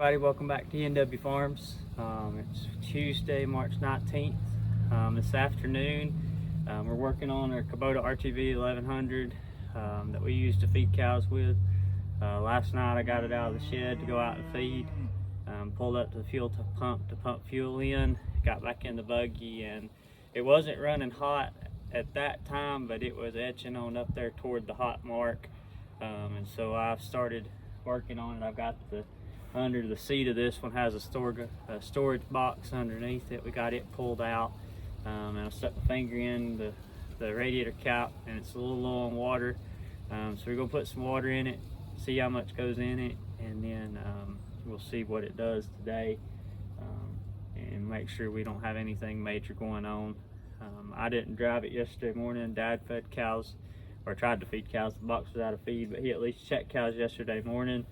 Everybody, welcome back to NW Farms. It's Tuesday, March 19th. This afternoon, we're working on our Kubota RTV 1100 that we use to feed cows with. Last night I got it out of the shed to go out and feed. Pulled up to the fuel pump to pump fuel in, got back in the buggy, and it wasn't running hot at that time, but it was etching on up there toward the hot mark. And so I've started working on it. I've got under the seat of this one has a storage box underneath it. We got it pulled out, and I stuck my finger in the radiator cap, and it's a little low on water. So we're gonna put some water in it, see how much goes in it, and then we'll see what it does today, and make sure we don't have anything major going on. I didn't drive it yesterday morning. Dad fed cows, or tried to feed cows. The box was out of feed, but he at least checked cows yesterday morning.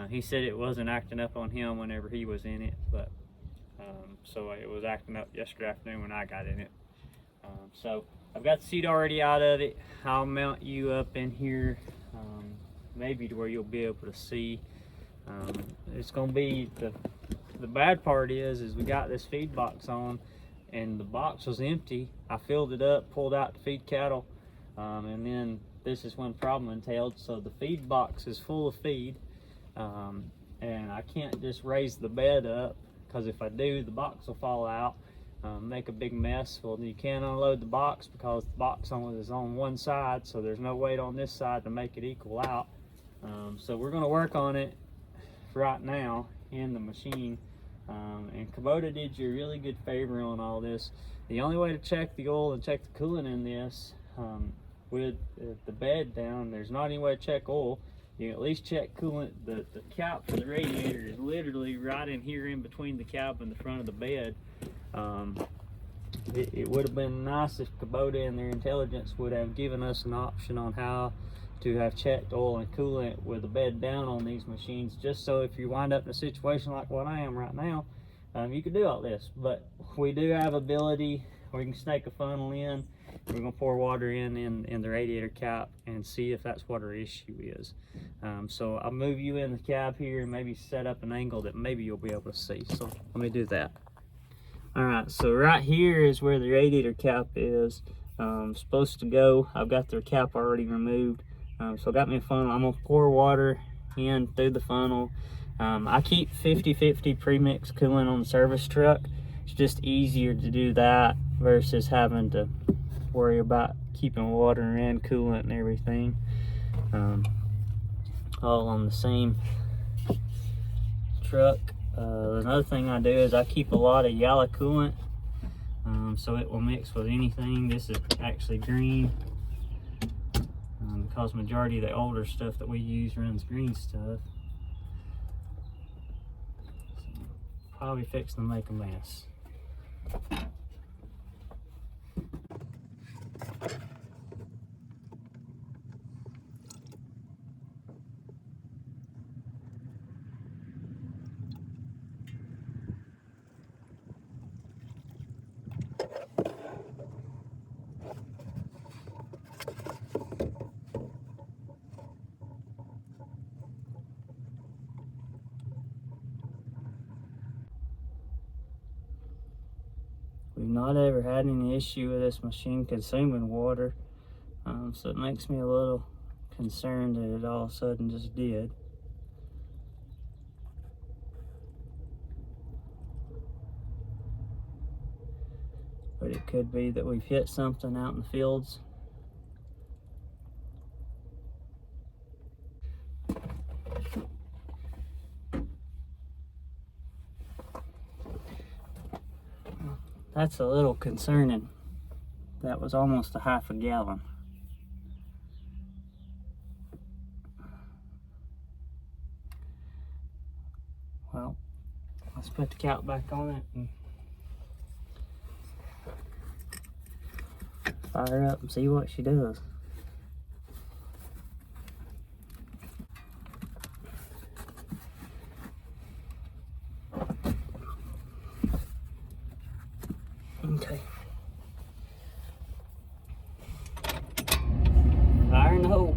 He said it wasn't acting up on him whenever he was in it, but so it was acting up yesterday afternoon when I got in it. So I've got the seat already out of it. I'll mount you up in here, maybe to where you'll be able to see. It's gonna be the bad part is we got this feed box on, and the box was empty. I filled it up, pulled out to feed cattle, and then this is when problem entailed. So the feed box is full of feed. And I can't just raise the bed up, because if I do, the box will fall out, make a big mess. Well, you can't unload the box because the box is on one side, so there's no weight on this side to make it equal out. So we're going to work on it right now in the machine. And Kubota did you a really good favor on all this. The only way to check the oil and check the coolant in this, with the bed down, there's not any way to check oil. You can at least check coolant. The cap for the radiator is literally right in here in between the cap and the front of the bed. It would have been nice if Kubota and their intelligence would have given us an option on how to have checked oil and coolant with the bed down on these machines, just so if you wind up in a situation like what I am right now, you can do all this. But we do have ability, we can snake a funnel in. We're gonna pour water in the radiator cap and see if that's what our issue is. So I'll move you in the cab here and maybe set up an angle that maybe you'll be able to see. So let me do that. All right, so right here is where the radiator cap is supposed to go. I've got the cap already removed. So I got me a funnel. I'm gonna pour water in through the funnel. I keep 50-50 premix coolant on the service truck. It's just easier to do that versus having to worry about keeping water and coolant and everything all on the same truck. Another thing I do is I keep a lot of yellow coolant, so it will mix with anything. This is actually green, because majority of the older stuff that we use runs green stuff. So probably fixing to make a mess. We've not ever had any issue with this machine consuming water, so it makes me a little concerned that it all of a sudden just did. But it could be that we've hit something out in the fields. That's a little concerning. That was almost a half a gallon. Well, let's put the cap back on it and fire up and see what she does. Okay. Fire in the hole.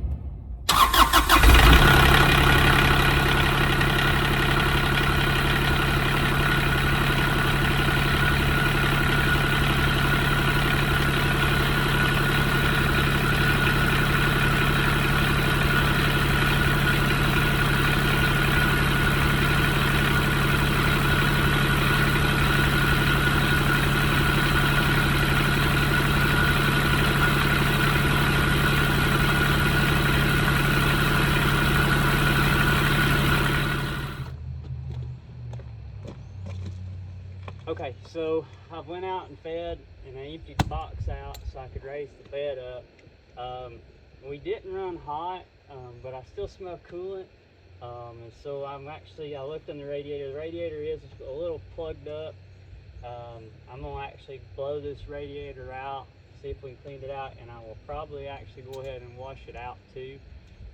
Okay, so I went out and fed, and I emptied the box out so I could raise the bed up. We didn't run hot, but I still smell coolant. And so I looked in the radiator. The radiator is a little plugged up. I'm gonna actually blow this radiator out, see if we can clean it out, and I will probably actually go ahead and wash it out too.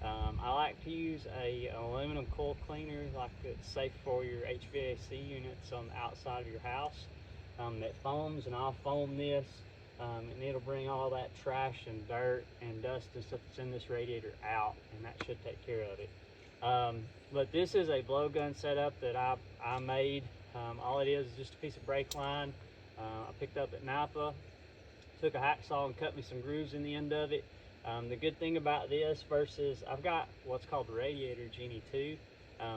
I like to use an aluminum coil cleaner, like it's safe for your HVAC units on the outside of your house, that foams, and I'll foam this, and it'll bring all that trash and dirt and dust and stuff that's in this radiator out, and that should take care of it. But this is a blowgun setup that I made. All it is just a piece of brake line I picked up at Napa. Took a hacksaw and cut me some grooves in the end of it. The good thing about this versus, I've got what's called the Radiator Genie 2,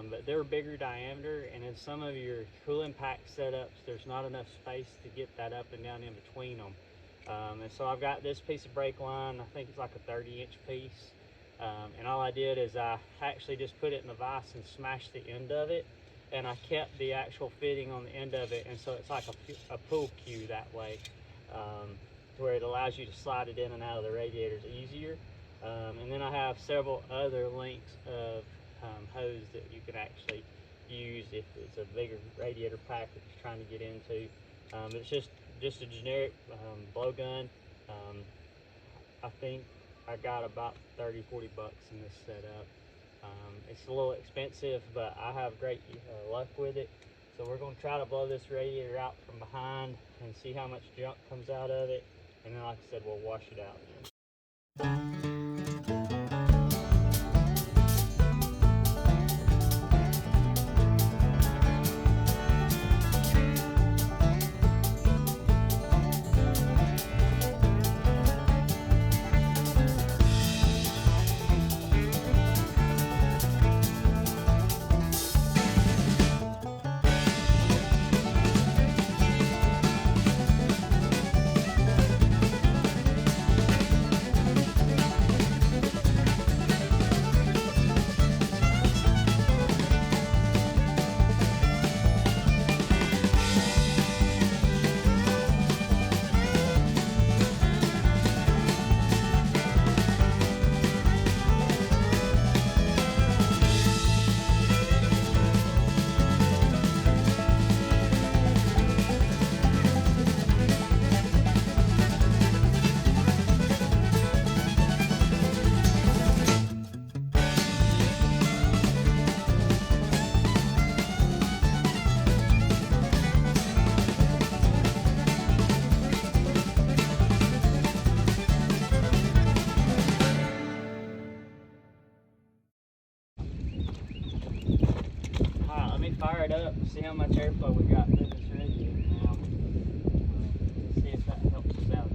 but they're bigger diameter, and in some of your cooling pack setups, there's not enough space to get that up and down in between them. And so I've got this piece of brake line, I think it's like a 30-inch piece, and all I did is I actually just put it in the vise and smashed the end of it, and I kept the actual fitting on the end of it, and so it's like a pull cue that way. To where it allows you to slide it in and out of the radiators easier. And then I have several other lengths of hose that you can actually use if it's a bigger radiator pack that you're trying to get into. It's just a generic blowgun. I think I got about 30-40 bucks in this setup. It's a little expensive, but I have great luck with it. So we're going to try to blow this radiator out from behind and see how much junk comes out of it. And then, like I said, we'll wash it out then. Alright, let me fire it up and see how much airflow we got through this radiator now. See if that helps us out.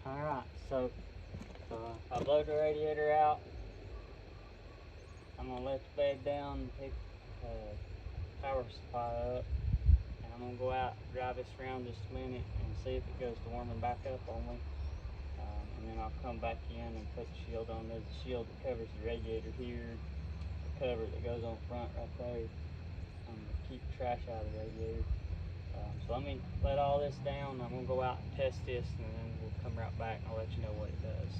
Alright, so I blow the radiator out. I'm gonna let the bed down and pick power supply up. And I'm gonna go out, drive this around just a minute and see if it goes to warming back up on me. And then I'll come back in and put the shield on. There's a shield that covers the radiator here, the cover that goes on front right there to keep the trash out of the radiator. So let me let all this down. I'm gonna go out and test this, and then we'll come right back and I'll let you know what it does.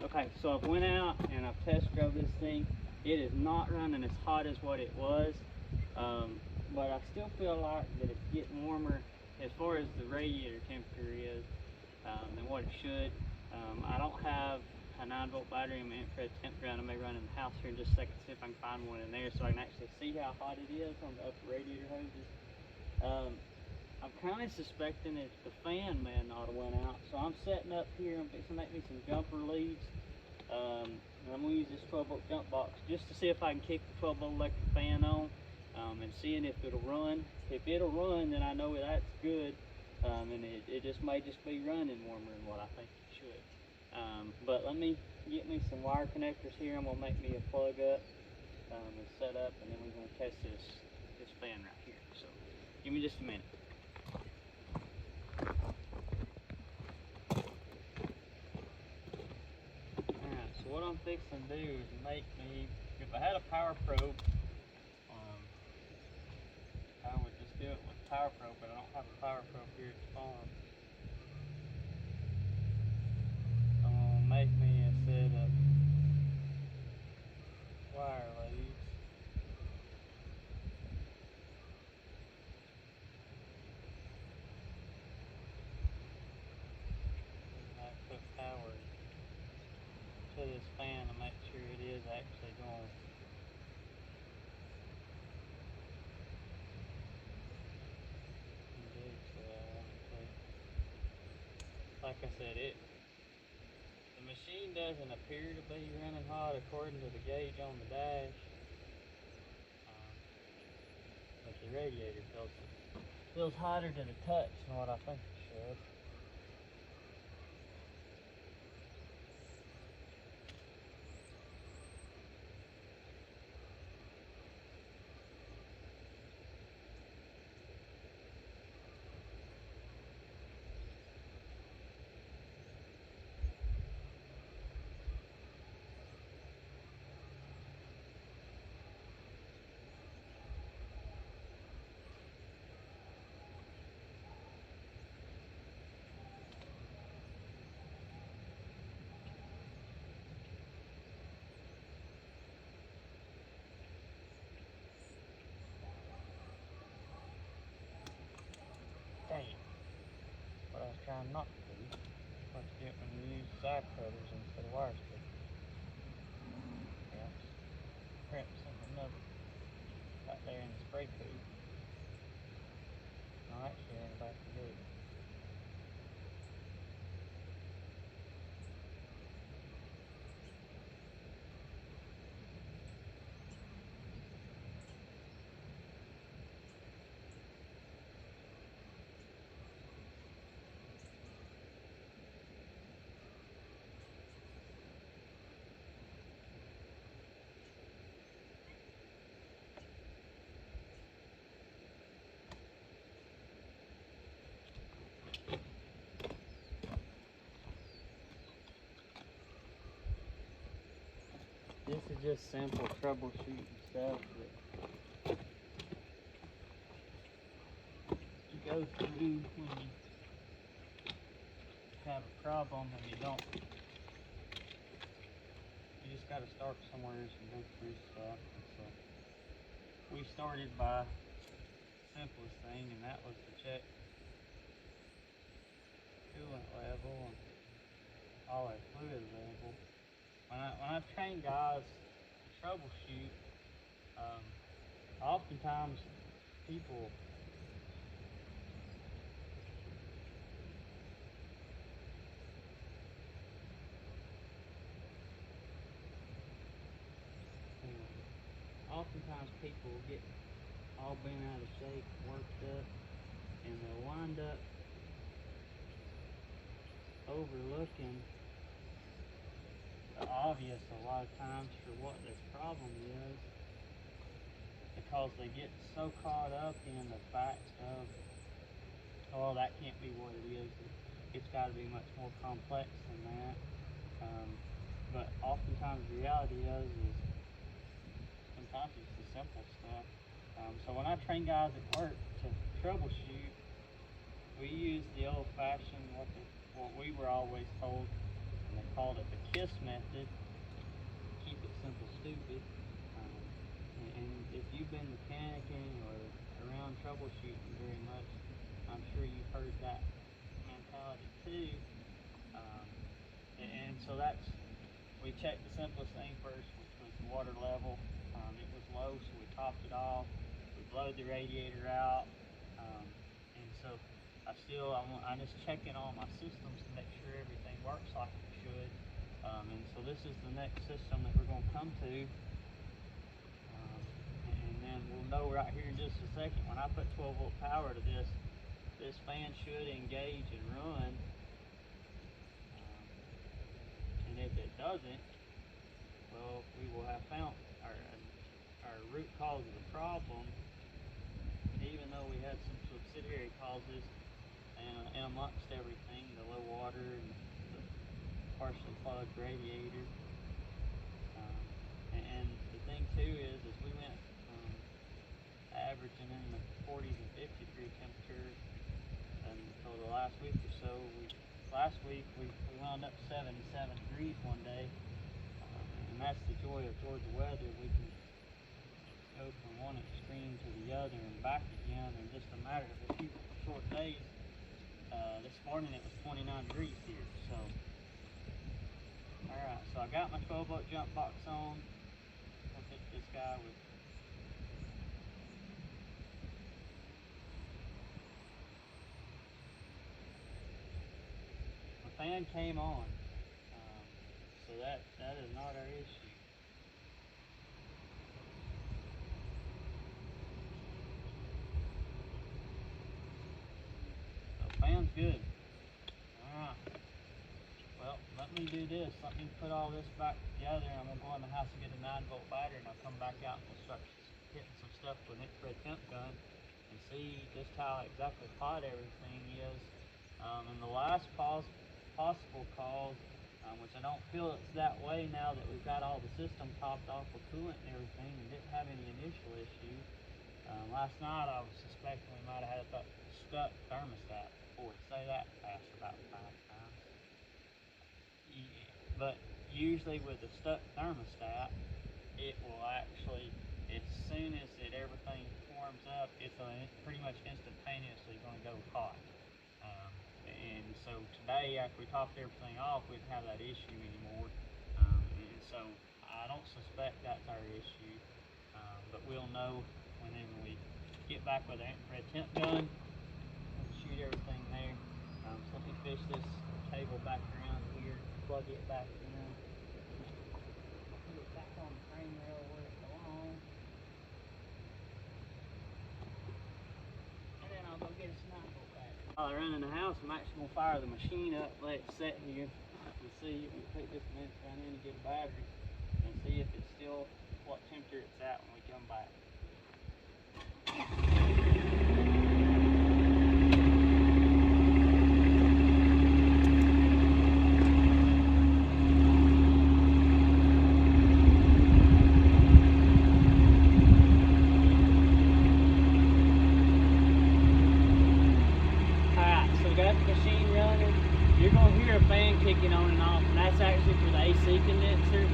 Okay, so I've went out and I've test drove this thing. It is not running as hot as what it was, but I still feel like that it's getting warmer as far as the radiator temperature is than what it should. I don't have a 9-volt battery in my infrared temp gun. I may run in the house here in just a second, see if I can find one in there so I can actually see how hot it is on the upper radiator hoses. I'm kind of suspecting that the fan may not have went out, so I'm setting up here. I'm fixing to make me some jumper leads. And I'm going to use this 12-volt jump box just to see if I can kick the 12-volt electric fan on and seeing if it'll run. If it'll run, then I know that's good, and it just may just be running warmer than what I think it should. But let me get me some wire connectors here. I'm going to make me a plug up and set up, and then we're going to test this fan right here. So give me just a minute. Alright, so what I'm fixing to do is make me, if I had a power probe, I would just do it with a power probe, but I don't have a power probe here at the farm. I'm going to make me a set of wire leads. And I put power to this fan to make sure it is actually going. Like I said, the machine doesn't appear to be running hot according to the gauge on the dash, but the radiator feels hotter to the touch than what I think it should. Dang, what I was trying not to do, what you get when you use side cutters instead of wire strippers. Yeah, prep something up right there in the spray coop. No, actually in the back of the gate. This is just simple troubleshooting stuff that you go through when you have a problem and you don't. You just got to start somewhere and go through stuff. And so we started by the simplest thing, and that was to check coolant level and all our fluid level. When I train guys to troubleshoot, oftentimes people will get all bent out of shape, worked up, and they'll wind up overlooking the obvious a lot of times for what this problem is, because they get so caught up in the fact of, oh, that can't be what it is. It's got to be much more complex than that. But oftentimes the reality is sometimes it's the simple stuff. So when I train guys at work to troubleshoot, we use the old-fashioned, what we were always told, and they called it the KISS method. Keep it simple, stupid. And if you've been mechanicking or around troubleshooting very much, I'm sure you've heard that mentality too. And so we checked the simplest thing first, which was the water level. It was low, so we topped it off. We blowed the radiator out. And so I'm just checking all my systems to make sure everything works like it should. And so this is the next system that we're going to come to. And then we'll know right here in just a second, when I put 12-volt power to this fan should engage and run. And if it doesn't, well, we will have found our root cause of the problem, even though we had some subsidiary causes and amongst everything, the low water and the partially clogged radiator. And the thing too is we went averaging in the 40s and 50 degree temperatures until the last week or so. Last week we wound up 77 degrees one day, and that's the joy of Georgia weather. We can go from one extreme to the other and back again in just a matter of a few short days. This morning it was 29 degrees here. So, alright, so I got my 12-volt jump box on. I'll hit this guy with fan came on, so that is not our issue. So fan's good. Alright, well, let me do this. Let me put all this back together, and I'm going to go in the house and get a 9-volt battery, and I'll come back out and we'll start hitting some stuff with an infrared temp gun and see just how exactly hot everything is. And the last possible cause, which I don't feel it's that way now that we've got all the system topped off with coolant and everything and didn't have any initial issues. Last night I was suspecting we might have had a stuck thermostat. Boy, say that fast about 5 times. Yeah. But usually with a stuck thermostat, it will actually, as soon as everything warms up, it's pretty much instantaneously going to go hot. And so today, after we topped everything off, we didn't have that issue anymore. And so I don't suspect that's our issue, but we'll know whenever we get back with our infrared temp gun and shoot everything there. So let me fish this cable back around here, plug it back in, put it back on the frame rail where it belongs, and then I'll go get a 9-volt battery. While I run in the house, I'm actually going to fire the machine up, let it set here, and see. It will take just a minute to run in and get a battery, and see if it's still what temperature it's at when we come back. You're going to hear a fan kicking on and off, and that's actually for the AC condenser.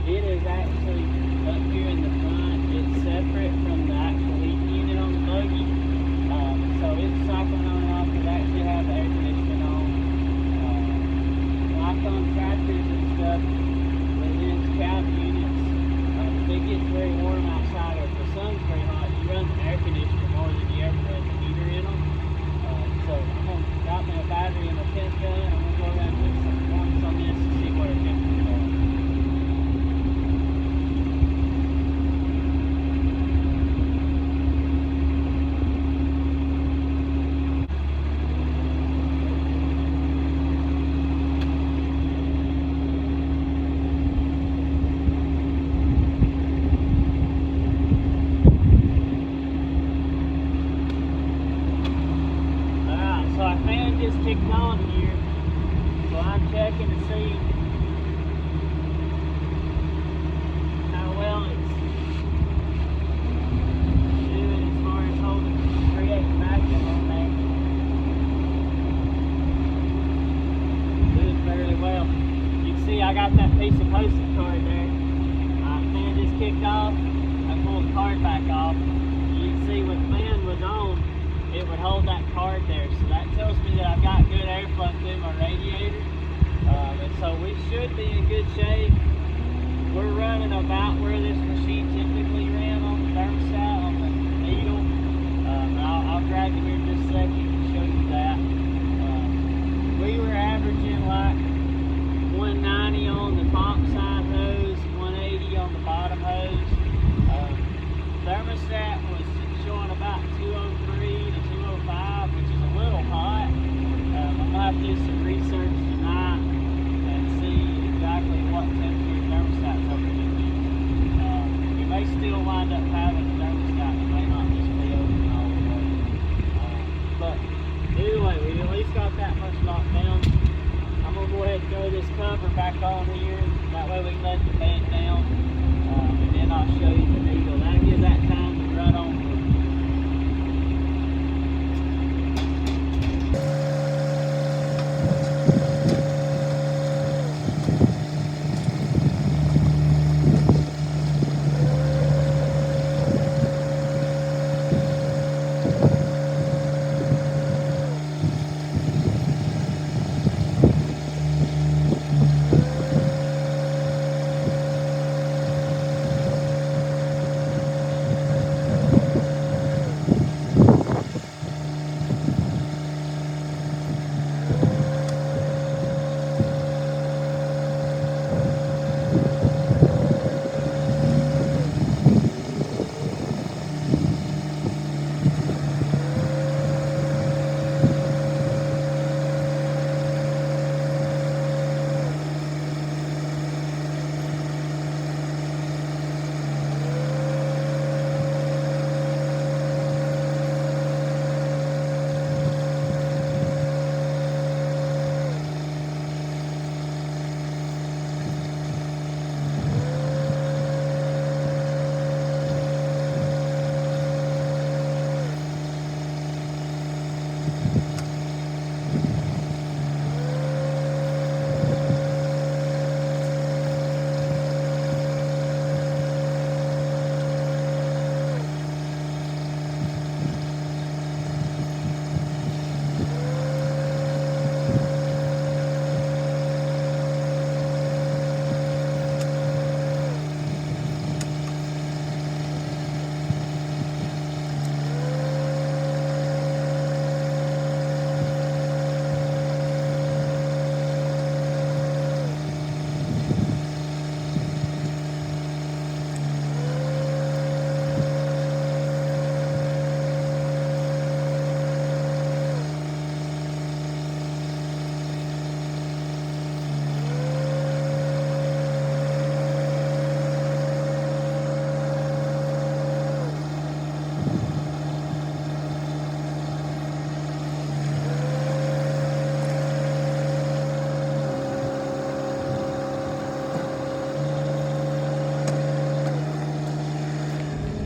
It is actually up here in the front. see how well it's doing as far as creating vacuum on there. Doing fairly well. You can see I got that piece of postage card there. Fan just kicked off. I pulled the card back off. You can see when the fan was on, it would hold that card there. So that tells me that I've got good airflow through my radiator. And so we should be in good shape. We're running about where this machine typically ran on the thermostat, on the needle. I'll drag you here in just a second and show you that. We were averaging like 190 on the top side hose, 180 on the bottom hose. Thermostat was showing about 203 to 205, which is a little hot. I'm going to have to do some research tonight and see exactly what temperature thermostat's open to be. You may still wind up having a thermostat that may not just be open all the way. But anyway, we at least got that much locked down. I'm going to go ahead and throw this cover back on here. That way we can let the fan down. And then I'll show you the needle. That'll give that time to run on.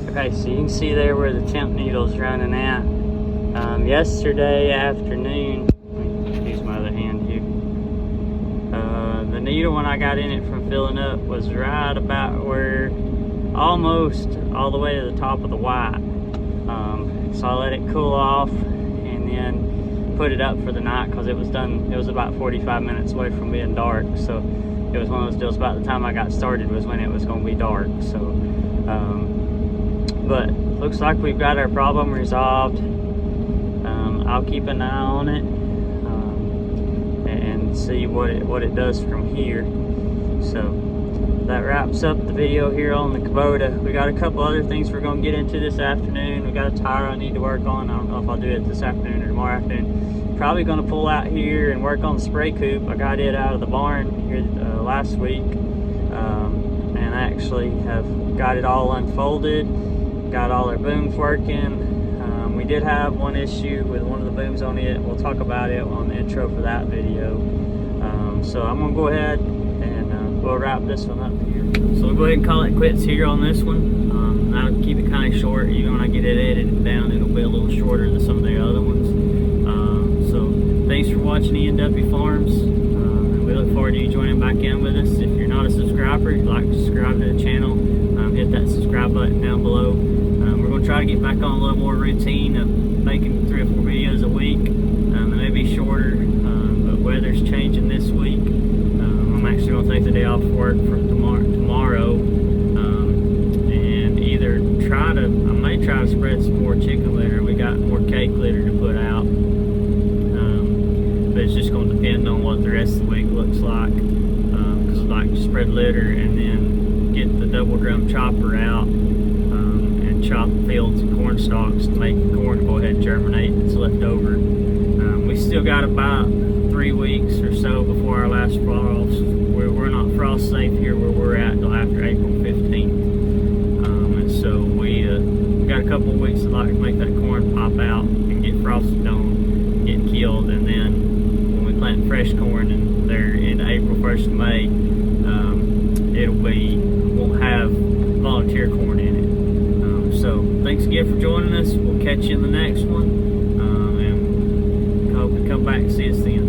Okay, so you can see there where the temp needle's running at. Yesterday afternoon, let me use my other hand here. The needle when I got in it from filling up was right about where, almost all the way to the top of the white. So I let it cool off and then put it up for the night because it was done. It was about 45 minutes away from being dark, so it was one of those deals. About the time I got started was when it was going to be dark. So but looks like we've got our problem resolved. I'll keep an eye on it and see what it does from here. So that wraps up the video here on the Kubota. We got a couple other things we're going to get into this afternoon. We got a tire I need to work on. I don't know if I'll do it this afternoon or tomorrow afternoon. Probably going to pull out here and work on the spray coop. I got it out of the barn here last week, and I actually have got it all unfolded. Got all our booms working. We did have one issue with one of the booms on it. We'll talk about it on the intro for that video. So I'm gonna go ahead and we'll wrap this one up here. So we'll go ahead and call it quits here on this one. I'll keep it kind of short. Even when I get it edited down, it'll be a little shorter than some of the other ones. So thanks for watching E&W Farms. And we look forward to you joining back in with us. If you're not a subscriber, if you'd like to subscribe to the channel, hit that subscribe button down below. We're going to try to get back on a little more routine of making 3 or 4 videos a week. They may be shorter, but weather's changing this week. I'm actually going to take the day off work from tomorrow, and either I may try to spread some more chicken litter. We got more cake litter to put out, but it's just going to depend on what the rest of the week looks like, because I'd like to spread litter and then get the double drum chopper out and chop fields and corn stalks to make the corn go ahead and germinate that's left over. We still got about 3 weeks or so before our last frost. We're not frost safe here where we're at until after April 15th. And so we got a couple of weeks to make that corn pop out and get frosted on, get killed, and then when we plant fresh corn in there in April 1st of May, won't have volunteer corn in it. So thanks again for joining us. We'll catch you in the next one, and hope you come back and see us then.